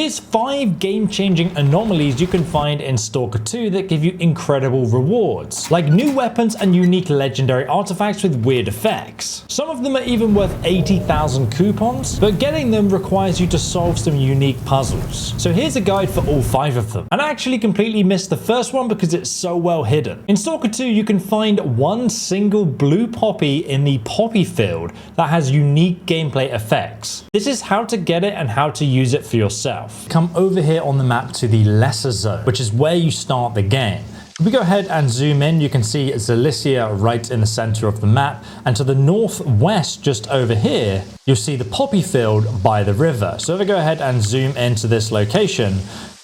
here's 5 game-changing anomalies you can find in Stalker 2 that give you incredible rewards, like new weapons and unique legendary artifacts with weird effects. Some of them are even worth 80,000 coupons, but getting them requires you to solve some unique puzzles. So here's a guide for all 5 of them. And I actually completely missed the first one because it's so well hidden. In Stalker 2, you can find one single blue poppy in the poppy field that has unique gameplay effects. This is how to get it and how to use it for yourself. Come over here on the map to the lesser zone, which is where you start the game. If we go ahead and zoom in, you can see Zalicia right in the center of the map, and to the northwest just over here, you'll see the poppy field by the river. So if I go ahead and zoom into this location,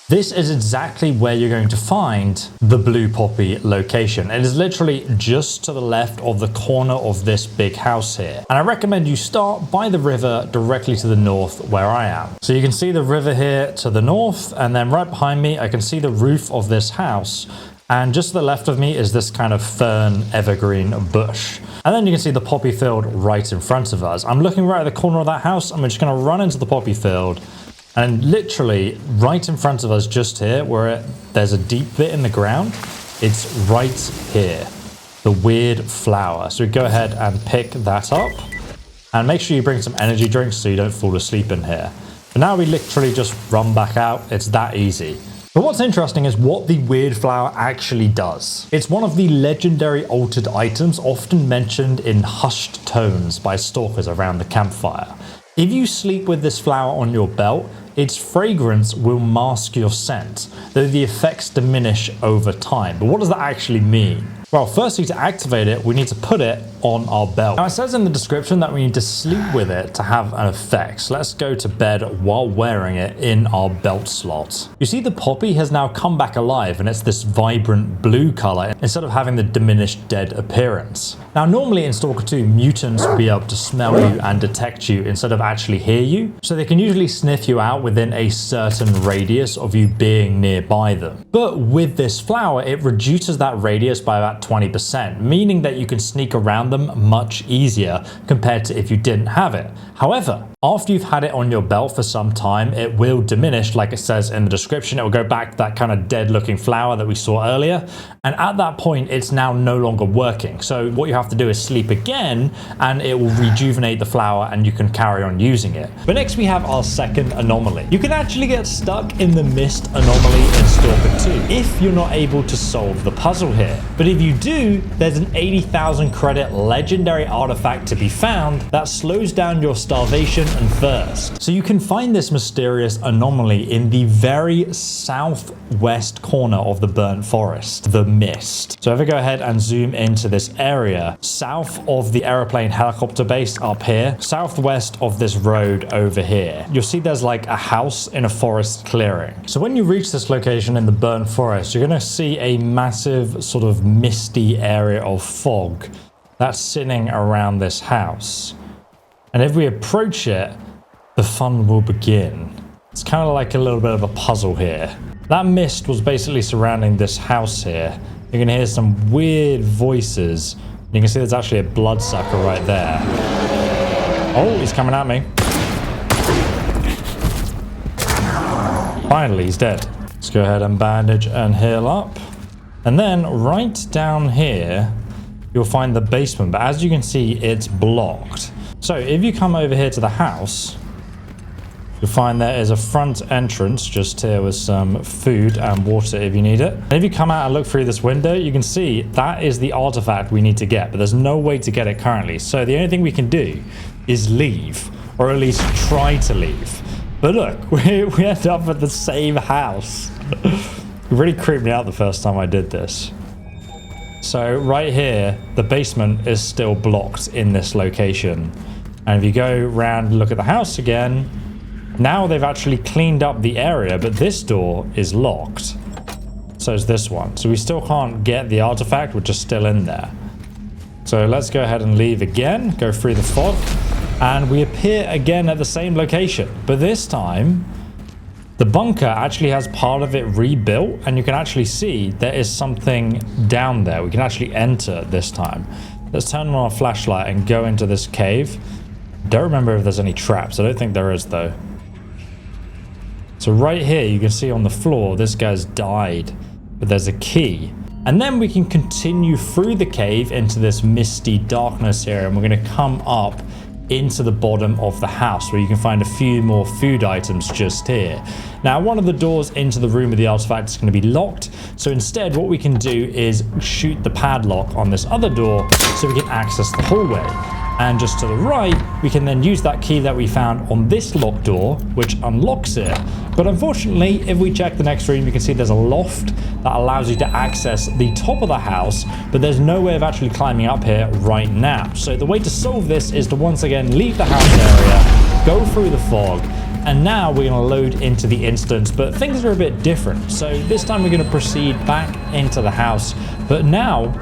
this is exactly where you're going to find the blue poppy location. It is literally just to the left of the corner of this big house here. And I recommend you start by the river directly to the north where I am. So you can see the river here to the north, and then right behind me, I can see the roof of this house. And just to the left of me is this kind of fern evergreen bush. And then you can see the poppy field right in front of us. I'm looking right at the corner of that house. I'm just going to run into the poppy field. And literally right in front of us just here, where there's a deep bit in the ground, it's right here, the weird flower. So we go ahead and pick that up and make sure you bring some energy drinks so you don't fall asleep in here. But now we literally just run back out. It's that easy. But what's interesting is what the weird flower actually does. It's one of the legendary altered items often mentioned in hushed tones by stalkers around the campfire. If you sleep with this flower on your belt, its fragrance will mask your scent, though the effects diminish over time. But what does that actually mean? Well, firstly, to activate it, we need to put it on our belt. Now, it says in the description that we need to sleep with it to have an effect. So let's go to bed while wearing it in our belt slot. You see the poppy has now come back alive, and it's this vibrant blue color instead of having the diminished dead appearance. Now, normally in Stalker 2, mutants will be able to smell you and detect you instead of actually hear you. So they can usually sniff you out within a certain radius of you being nearby them. But with this flower, it reduces that radius by about 20%, meaning that you can sneak around them much easier compared to if you didn't have it. However, after you've had it on your belt for some time, it will diminish, like it says in the description. It will go back to that kind of dead looking flower that we saw earlier. And at that point, it's now no longer working. So what you have to do is sleep again, and it will rejuvenate the flower and you can carry on using it. But next we have our second anomaly. You can actually get stuck in the mist anomaly in Stalker 2 if you're not able to solve the puzzle here. But if you do, there's an 80,000 credit legendary artifact to be found that slows down your starvation and thirst. So you can find this mysterious anomaly in the very southwest corner of the burnt forest, the mist. So if I go ahead and zoom into this area, south of the aeroplane helicopter base up here, southwest of this road over here, you'll see there's like a house in a forest clearing. So when you reach this location in the burnt forest, you're going to see a massive sort of misty area of fog that's sitting around this house. And if we approach it, the fun will begin. It's kind of like a little bit of a puzzle here. That mist was basically surrounding this house here. You can hear some weird voices. You can see there's actually a bloodsucker right there. Oh, he's coming at me. Finally, he's dead. Let's go ahead and bandage and heal up. And then right down here, you'll find the basement. But as you can see, it's blocked. So if you come over here to the house, you'll find there is a front entrance just here with some food and water if you need it. And if you come out and look through this window, you can see that is the artifact we need to get, but there's no way to get it currently. So the only thing we can do is leave, or at least try to leave. But look, we end up at the same house. It really creeped me out the first time I did this. So right here, the basement is still blocked in this location. And if you go around and look at the house again, now they've actually cleaned up the area, but this door is locked. So is this one. So we still can't get the artifact, which is still in there. So let's go ahead and leave again, go through the fog, and we appear again at the same location. But this time, the bunker actually has part of it rebuilt, and you can actually see there is something down there. We can actually enter this time. Let's turn on our flashlight and go into this cave. Don't remember if there's any traps. I don't think there is, though. So right here, you can see on the floor, this guy's died, but there's a key. And then we can continue through the cave into this misty darkness here, and we're going to come up into the bottom of the house where you can find a few more food items just here. Now, one of the doors into the room with the artifact is going to be locked, so instead what we can do is shoot the padlock on this other door so we can access the hallway. And just to the right, we can then use that key that we found on this locked door, which unlocks it. But unfortunately, if we check the next room, you can see there's a loft that allows you to access the top of the house, but there's no way of actually climbing up here right now. So the way to solve this is to once again leave the house area, go through the fog, and now we're going to load into the instance, but things are a bit different. So this time we're going to proceed back into the house, but now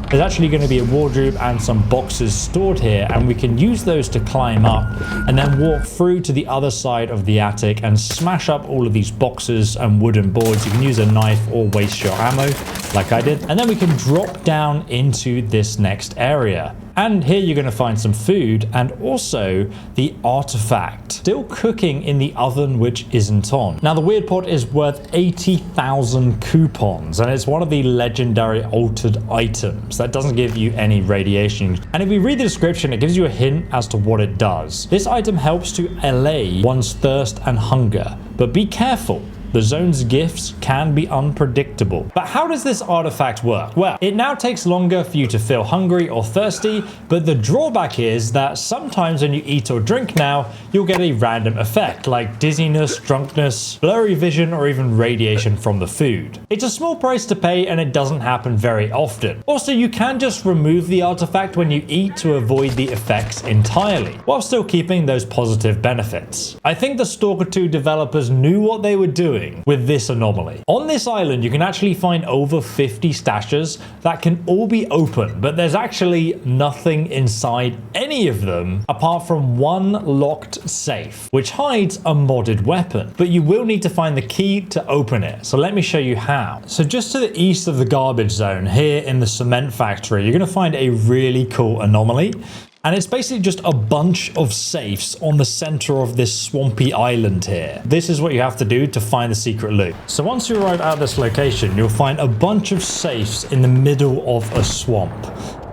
there's actually going to be a wardrobe and some boxes stored here, and we can use those to climb up and then walk through to the other side of the attic and smash up all of these boxes and wooden boards. You can use a knife or waste your ammo like I did, and then we can drop down into this next area. And here you're going to find some food and also the artifact still cooking in the oven, which isn't on. Now, the weird pot is worth 80,000 coupons, and it's one of the legendary altered items that doesn't give you any radiation. And if we read the description, it gives you a hint as to what it does. This item helps to allay one's thirst and hunger, but be careful. The zone's gifts can be unpredictable. But how does this artifact work? Well, it now takes longer for you to feel hungry or thirsty, but the drawback is that sometimes when you eat or drink now, you'll get a random effect like dizziness, drunkenness, blurry vision, or even radiation from the food. It's a small price to pay and it doesn't happen very often. Also, you can just remove the artifact when you eat to avoid the effects entirely, while still keeping those positive benefits. I think the Stalker 2 developers knew what they were doing with this anomaly. On this island, you can actually find over 50 stashes that can all be open, but there's actually nothing inside any of them apart from one locked safe, which hides a modded weapon. But you will need to find the key to open it. So let me show you how. So just to the east of the garbage zone here in the cement factory, you're going to find a really cool anomaly. And it's basically just a bunch of safes on the center of this swampy island here. This is what you have to do to find the secret loot. So once you arrive at this location, you'll find a bunch of safes in the middle of a swamp.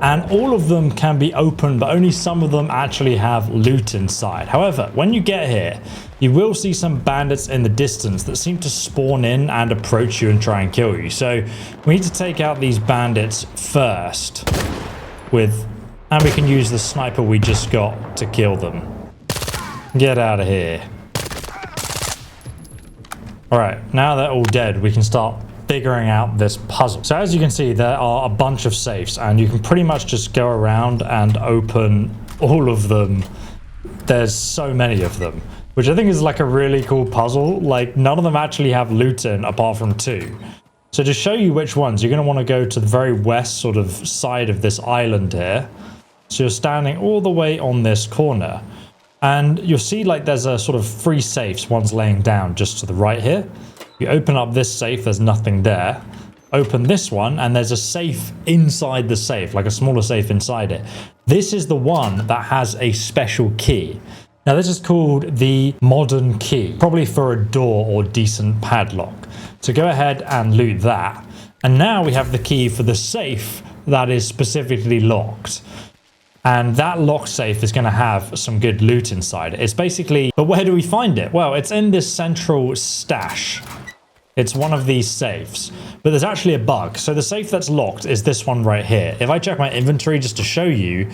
And all of them can be opened, but only some of them actually have loot inside. However, when you get here, you will see some bandits in the distance that seem to spawn in and approach you and try and kill you. So we need to take out these bandits first and we can use the sniper we just got to kill them. Get out of here. Alright, now they're all dead, we can start figuring out this puzzle. So as you can see, there are a bunch of safes, and you can pretty much just go around and open all of them. There's so many of them, which I think is like a really cool puzzle. Like, none of them actually have loot in apart from two. So to show you which ones, you're going to want to go to the very west sort of side of this island here. So you're standing all the way on this corner, and you'll see like there's a sort of three safes. One's laying down just to the right here. You open up this safe, there's nothing there. Open this one, and there's a safe inside the safe, like a smaller safe inside it. This is the one that has a special key. Now this is called the modern key, probably for a door or decent padlock. So go ahead and loot that. And now we have the key for the safe that is specifically locked. And that lock safe is going to have some good loot inside it. It's basically, but where do we find it? Well, it's in this central stash. It's one of these safes, but there's actually a bug. So the safe that's locked is this one right here. If I check my inventory just to show you,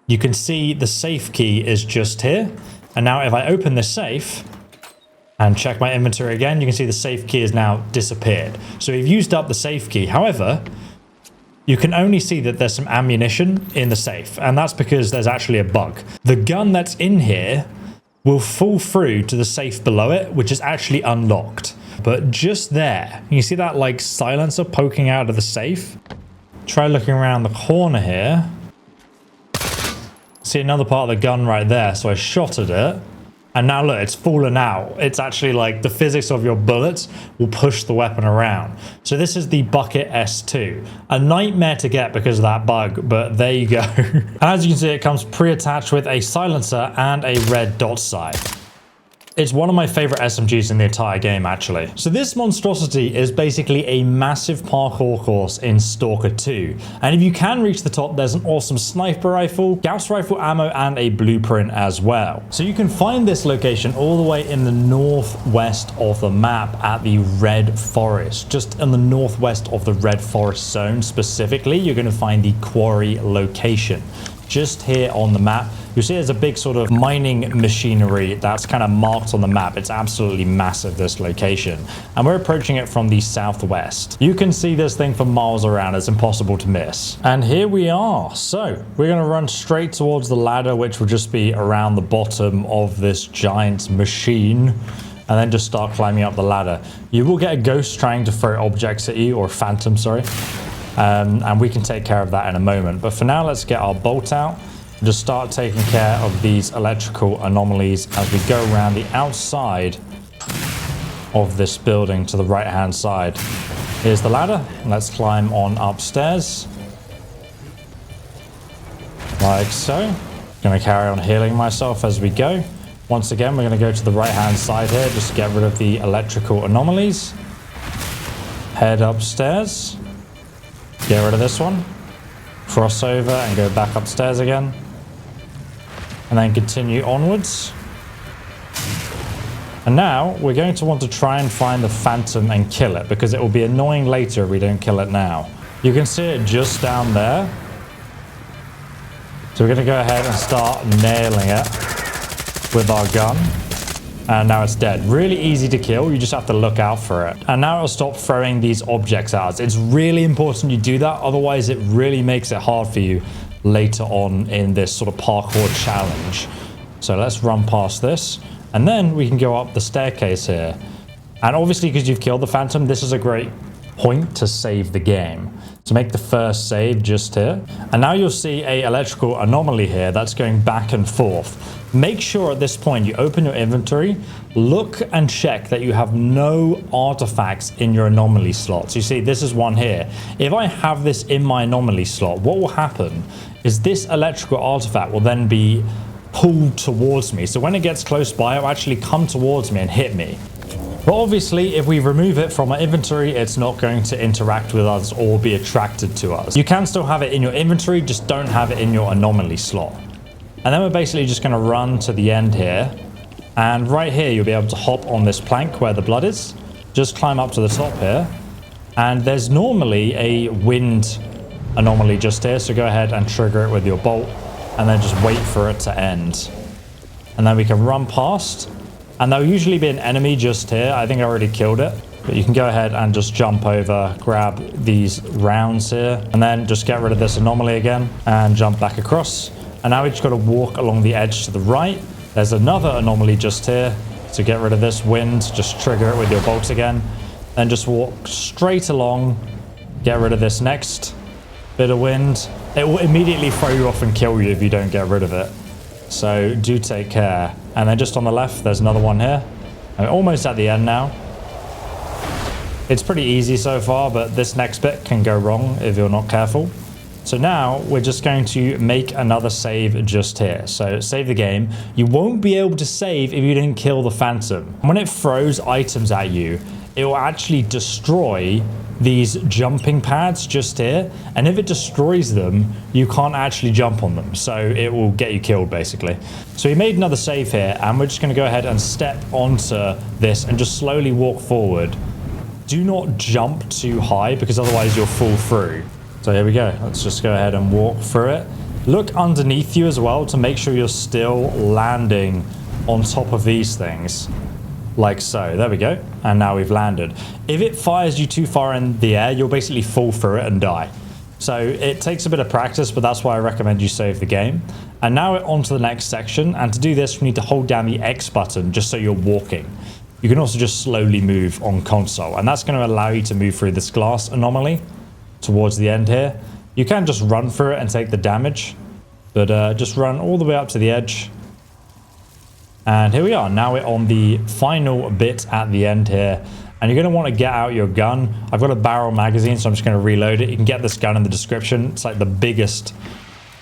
you can see the safe key is just here. And now if I open this safe and check my inventory again, you can see the safe key has now disappeared. So we've used up the safe key. However, you can only see that there's some ammunition in the safe, and that's because there's actually a bug. The gun that's in here will fall through to the safe below it, which is actually unlocked. But just there, you see that like silencer poking out of the safe? Try looking around the corner here. See another part of the gun right there, so I shot at it. And now look, it's fallen out. It's actually like the physics of your bullets will push the weapon around. So this is the Bucket S2. A nightmare to get because of that bug, but there you go. And as you can see, it comes pre-attached with a silencer and a red dot sight. It's one of my favorite SMGs in the entire game, actually. So this monstrosity is basically a massive parkour course in Stalker 2. And if you can reach the top, there's an awesome sniper rifle, Gauss rifle ammo, and a blueprint as well. So you can find this location all the way in the northwest of the map at the Red Forest. Just in the northwest of the Red Forest zone specifically, you're going to find the quarry location. Just here on the map, you'll see there's a big sort of mining machinery that's kind of marked on the map. It's absolutely massive, this location. And we're approaching it from the southwest. You can see this thing for miles around. It's impossible to miss. And here we are. So we're going to run straight towards the ladder, which will just be around the bottom of this giant machine. And then just start climbing up the ladder. You will get a ghost trying to throw objects at you, or phantom, sorry. And we can take care of that in a moment. But for now, let's get our bolt out and just start taking care of these electrical anomalies as we go around the outside of this building to the right-hand side. Here's the ladder. Let's climb on upstairs. Like so. Going to carry on healing myself as we go. Once again, we're going to go to the right-hand side here just to get rid of the electrical anomalies. Head upstairs. Get rid of this one, cross over and go back upstairs again, and then continue onwards. And now we're going to want to try and find the phantom and kill it, because it will be annoying later if we don't kill it now. You can see it just down there. So we're going to go ahead and start nailing it with our gun. And now it's dead. Really easy to kill. You just have to look out for it. And now it'll stop throwing these objects at us. It's really important you do that. Otherwise, it really makes it hard for you later on in this sort of parkour challenge. So let's run past this. And then we can go up the staircase here. And obviously, because you've killed the phantom, this is a great point to save the game. So make the first save just here. And now you'll see a electrical anomaly here that's going back and forth. Make sure at this point you open your inventory, look and check that you have no artifacts in your anomaly slots. You see, this is one here. If I have this in my anomaly slot, what will happen is this electrical artifact will then be pulled towards me. So when it gets close by, it will actually come towards me and hit me. But obviously, if we remove it from our inventory, it's not going to interact with us or be attracted to us. You can still have it in your inventory, just don't have it in your anomaly slot. And then we're basically just going to run to the end here. And right here, you'll be able to hop on this plank where the blood is. Just climb up to the top here. And there's normally a wind anomaly just here. So go ahead and trigger it with your bolt. And then just wait for it to end. And then we can run past. And there'll usually be an enemy just here. I think I already killed it. But you can go ahead and just jump over, grab these rounds here. And then just get rid of this anomaly again. And jump back across. And now we just got to walk along the edge to the right. There's another anomaly just here. To get rid of this wind, just trigger it with your bolt again. Then just walk straight along. Get rid of this next bit of wind. It will immediately throw you off and kill you if you don't get rid of it. So do take care. And then just on the left, there's another one here. I'm almost at the end now. It's pretty easy so far, but this next bit can go wrong if you're not careful. So now we're just going to make another save just here. So save the game. You won't be able to save if you didn't kill the phantom. When it throws items at you, it will actually destroy these jumping pads just here. And if it destroys them, you can't actually jump on them. So it will get you killed basically. So we made another save here and we're just going to go ahead and step onto this and just slowly walk forward. Do not jump too high because otherwise you'll fall through. So here we go. Let's just go ahead and walk through it. Look underneath you as well to make sure you're still landing on top of these things. Like so. There we go. And now we've landed. If it fires you too far in the air, you'll basically fall through it and die. So it takes a bit of practice, but that's why I recommend you save the game. And now we're on to the next section. And to do this, we need to hold down the X button just so you're walking. You can also just slowly move on console. And that's going to allow you to move through this glass anomaly towards the end here. You can just run through it and take the damage, but just run all the way up to the edge. And here we are. Now we're on the final bit at the end here. And you're going to want to get out your gun. I've got a barrel magazine, so I'm just going to reload it. You can get this gun in the description. It's like the biggest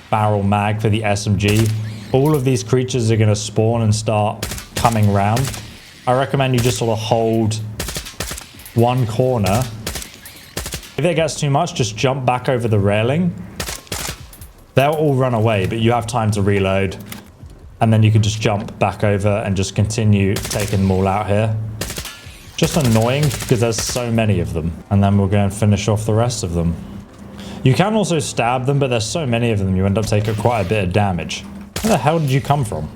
barrel mag for the SMG. All of these creatures are going to spawn and start coming around. I recommend you just sort of hold one corner. If it gets too much, just jump back over the railing. They'll all run away, but you have time to reload. And then you can just jump back over and just continue taking them all out here. Just annoying because there's so many of them. And then we'll go and finish off the rest of them. You can also stab them, but there's so many of them you end up taking quite a bit of damage. Where the hell did you come from?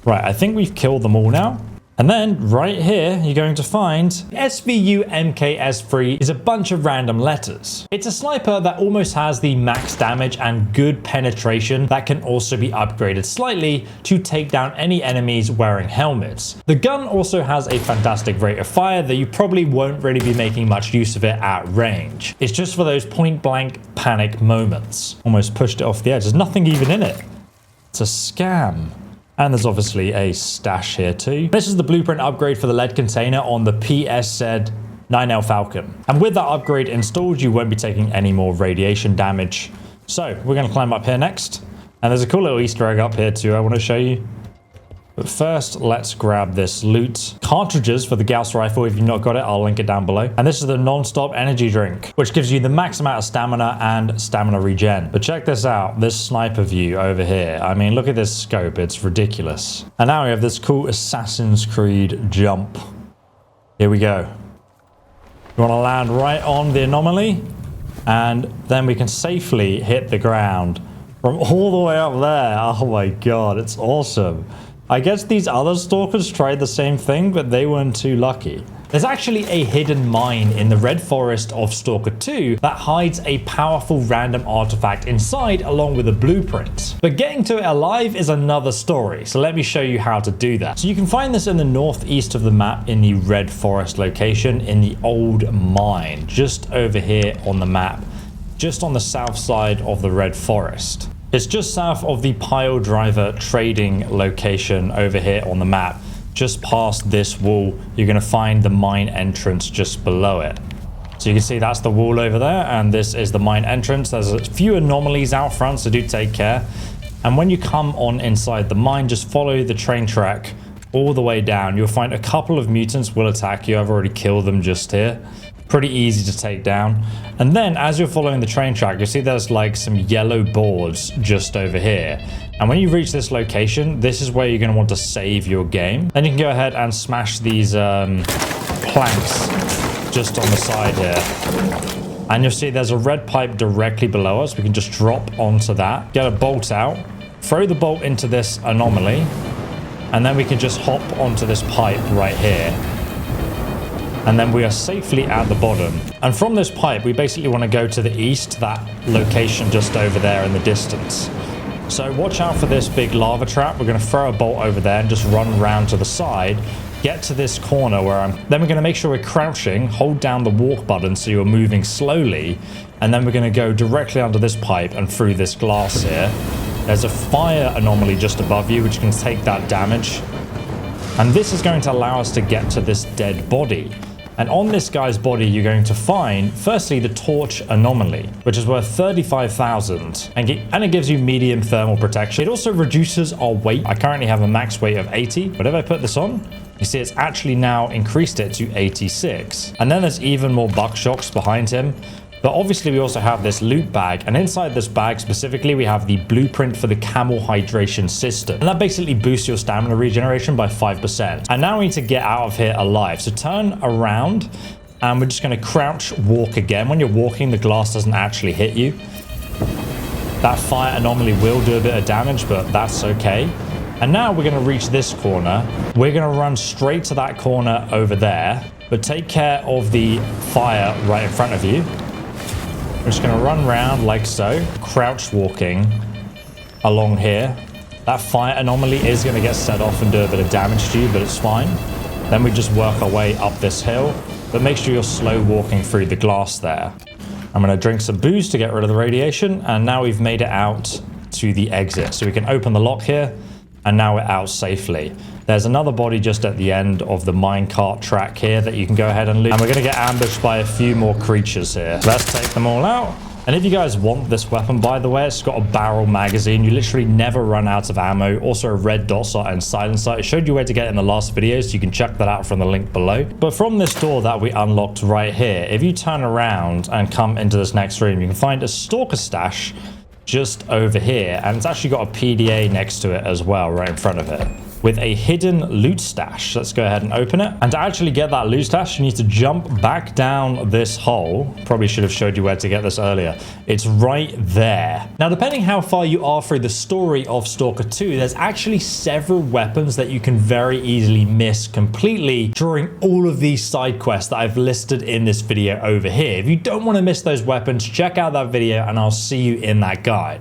Right, I think we've killed them all now. And then right here, you're going to find SVU-MKS3 is a bunch of random letters. It's a sniper that almost has the max damage and good penetration that can also be upgraded slightly to take down any enemies wearing helmets. The gun also has a fantastic rate of fire that you probably won't really be making much use of it at range. It's just for those point blank panic moments. Almost pushed it off the edge. There's nothing even in it. It's a scam. And there's obviously a stash here too. This is the blueprint upgrade for the lead container on the S.T.A.L.K.E.R Falcon. And with that upgrade installed, you won't be taking any more radiation damage. So we're going to climb up here next. And there's a cool little Easter egg up here too I want to show you. But first, let's grab this loot. Cartridges for the Gauss rifle. If you've not got it, I'll link it down below. And this is the non-stop energy drink, which gives you the max amount of stamina and stamina regen. But check this out, this sniper view over here. I mean, look at this scope. It's ridiculous. And now we have this cool Assassin's Creed jump. Here we go. You want to land right on the anomaly, and then we can safely hit the ground from all the way up there. Oh my God, it's awesome. I guess these other stalkers tried the same thing, but they weren't too lucky. There's actually a hidden mine in the red forest of Stalker 2 that hides a powerful random artifact inside along with a blueprint. But getting to it alive is another story, so let me show you how to do that. So you can find this in the northeast of the map in the red forest location in the old mine, just over here on the map, just on the south side of the red forest. It's just south of the pile driver trading location over here on the map. Just past this wall, you're going to find the mine entrance just below it. So you can see that's the wall over there, and this is the mine entrance. There's a few anomalies out front, so do take care. And when you come on inside the mine, just follow the train track all the way down. You'll find a couple of mutants will attack you. I've already killed them just here. Pretty easy to take down. And then as you're following the train track, you'll see there's like some yellow boards just over here. And when you reach this location, this is where you're going to want to save your game. Then you can go ahead and smash these planks just on the side here. And you'll see there's a red pipe directly below us. We can just drop onto that, get a bolt out, throw the bolt into this anomaly, and then we can just hop onto this pipe right here. And then we are safely at the bottom. And from this pipe, we basically want to go to the east, that location just over there in the distance. So watch out for this big lava trap. We're going to throw a bolt over there and just run around to the side, get to this corner where then we're going to make sure we're crouching, hold down the walk button so you're moving slowly, and then we're going to go directly under this pipe and through this glass here. There's a fire anomaly just above you, which can take that damage. And this is going to allow us to get to this dead body. And on this guy's body, you're going to find, firstly, the torch anomaly, which is worth 35,000, and it gives you medium thermal protection. It also reduces our weight. I currently have a max weight of 80, but if I put this on, you see it's actually now increased it to 86. And then there's even more buckshocks behind him. But obviously we also have this loot bag, and inside this bag specifically we have the blueprint for the camel hydration system, and that basically boosts your stamina regeneration by 5%. And now we need to get out of here alive, so turn around and we're just going to crouch walk again. When you're walking, the glass doesn't actually hit you. That fire anomaly will do a bit of damage, but that's okay. And now we're going to reach this corner. We're going to run straight to that corner over there, but take care of the fire right in front of you. We're just going to run around like so, crouch walking along here. That fire anomaly is going to get set off and do a bit of damage to you, but it's fine. Then we just work our way up this hill, but make sure you're slow walking through the glass there. I'm going to drink some booze to get rid of the radiation, and now we've made it out to the exit. So we can open the lock here, and now we're out safely. There's another body just at the end of the minecart track here that you can go ahead and loot. And we're going to get ambushed by a few more creatures here. Let's take them all out. And if you guys want this weapon, by the way, it's got a barrel magazine. You literally never run out of ammo. Also a red dot sight and silencer. I showed you where to get it in the last video, so you can check that out from the link below. But from this door that we unlocked right here, if you turn around and come into this next room, you can find a Stalker stash just over here. And it's actually got a PDA next to it as well, right in front of it, with a hidden loot stash. Let's go ahead and open it. And to actually get that loot stash, you need to jump back down this hole. Probably should have showed you where to get this earlier. It's right there. Now, depending how far you are through the story of Stalker 2, there's actually several weapons that you can very easily miss completely during all of these side quests that I've listed in this video over here. If you don't want to miss those weapons, check out that video and I'll see you in that guide.